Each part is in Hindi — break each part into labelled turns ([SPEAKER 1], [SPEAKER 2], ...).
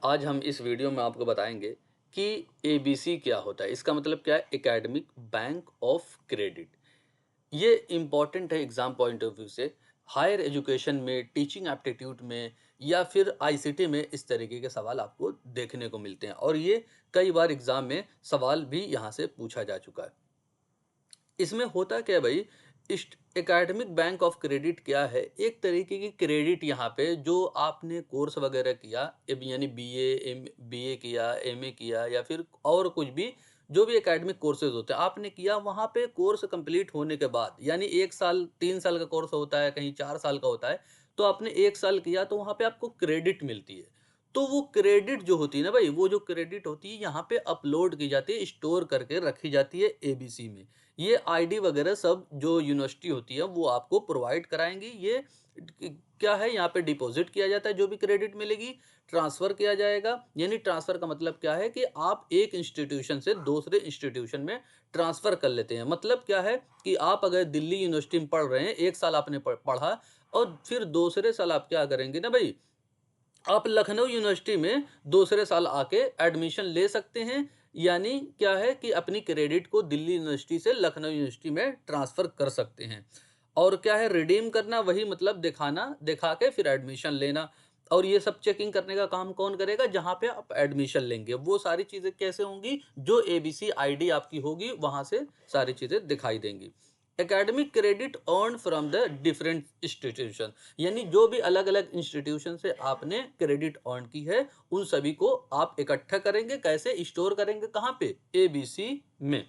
[SPEAKER 1] आज हम इस वीडियो में आपको बताएंगे कि एबीसी क्या होता है। इसका मतलब क्या है? Academic bank of credit. ये इम्पॉर्टेंट है एग्जाम पॉइंट ऑफ व्यू से। हायर एजुकेशन में, टीचिंग एप्टीट्यूड में या फिर आईसीटी में इस तरीके के सवाल आपको देखने को मिलते हैं और ये कई बार एग्जाम में सवाल भी यहाँ से पूछा जा चुका है। इसमें होता क्या है भाई? एकेडमिक बैंक ऑफ क्रेडिट क्या है? एक तरीके की क्रेडिट यहाँ पे जो आपने कोर्स वगैरह किया, यानी बीए किया, एमए किया या फिर और कुछ भी, जो भी एकेडमिक कोर्सेज होते हैं आपने किया, वहाँ पे कोर्स कंप्लीट होने के बाद, यानी 1 साल 3 साल का कोर्स होता है, कहीं 4 साल का होता है, तो आपने 1 साल किया तो वहाँ पे आपको क्रेडिट मिलती है। तो वो क्रेडिट जो होती है ना भाई, वो जो क्रेडिट होती है यहाँ पे अपलोड की जाती है, स्टोर करके रखी जाती है एबीसी में। ये आईडी वगैरह सब जो यूनिवर्सिटी होती है वो आपको प्रोवाइड कराएंगी। ये क्या है, यहाँ पे डिपॉजिट किया जाता है, जो भी क्रेडिट मिलेगी ट्रांसफर किया जाएगा। यानी ट्रांसफर का मतलब क्या है कि आप एक इंस्टीट्यूशन से दूसरे इंस्टीट्यूशन में ट्रांसफर कर लेते हैं। मतलब क्या है कि आप अगर दिल्ली यूनिवर्सिटी में पढ़ रहे हैं, 1 साल आपने पढ़ा और फिर दूसरे साल आप क्या करेंगे ना भाई, आप लखनऊ यूनिवर्सिटी में दूसरे साल आके एडमिशन ले सकते हैं। यानी क्या है कि अपनी क्रेडिट को दिल्ली यूनिवर्सिटी से लखनऊ यूनिवर्सिटी में ट्रांसफर कर सकते हैं। और क्या है, रिडीम करना, वही मतलब दिखाना, दिखा के फिर एडमिशन लेना। और ये सब चेकिंग करने का काम कौन करेगा? जहाँ पे आप एडमिशन लेंगे वो सारी चीज़ें कैसे होंगी? जो एबीसी आईडी आपकी होगी वहाँ से सारी चीज़ें दिखाई देंगी। Academic credit earn from the different institution, यानी जो भी अलग अलग इंस्टीट्यूशन से आपने क्रेडिट अर्न की है उन सभी को आप इकट्ठा करेंगे। कैसे स्टोर करेंगे? कहाँ पे? एबीसी में।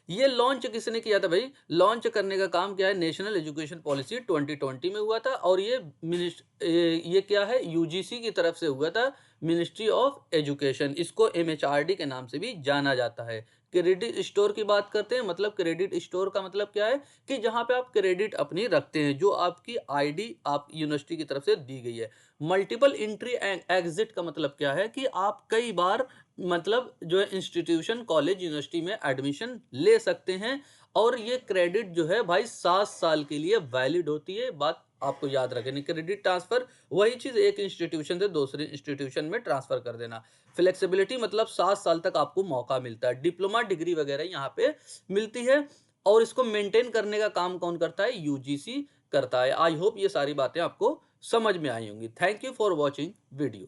[SPEAKER 1] ये लॉन्च किसने किया था भाई? लॉन्च करने का काम क्या है? नेशनल एजुकेशन पॉलिसी 2020 में हुआ था और ये क्या है? यूजीसी की तरफ से हुआ था, मिनिस्ट्री ऑफ एजुकेशन। इसको एमएचआरडी के नाम से भी जाना जाता है। क्रेडिट स्टोर की बात करते हैं, मतलब क्रेडिट स्टोर का मतलब क्या है कि जहां पे आप क्रेडिट अपनी रखते हैं, जो आपकी आईडी आप यूनिवर्सिटी की तरफ से दी गई है। मल्टीपल एंट्री एंड एग्जिट का मतलब क्या है कि आप कई बार, मतलब जो है इंस्टीट्यूशन, कॉलेज, यूनिवर्सिटी में एडमिशन ले सकते हैं। और ये क्रेडिट जो है भाई 7 साल के लिए वैलिड होती है। बात आपको याद रखनी। क्रेडिट ट्रांसफर वही चीज, एक इंस्टीट्यूशन से दूसरे इंस्टीट्यूशन में ट्रांसफर कर देना। फ्लेक्सिबिलिटी मतलब 7 साल तक आपको मौका मिलता है। डिप्लोमा डिग्री वगैरह यहाँ पे मिलती है और इसको मेंटेन करने का काम कौन करता है? यूजीसी करता है। आई होप ये सारी बातें आपको समझ में आई होंगी। Thank you for watching video.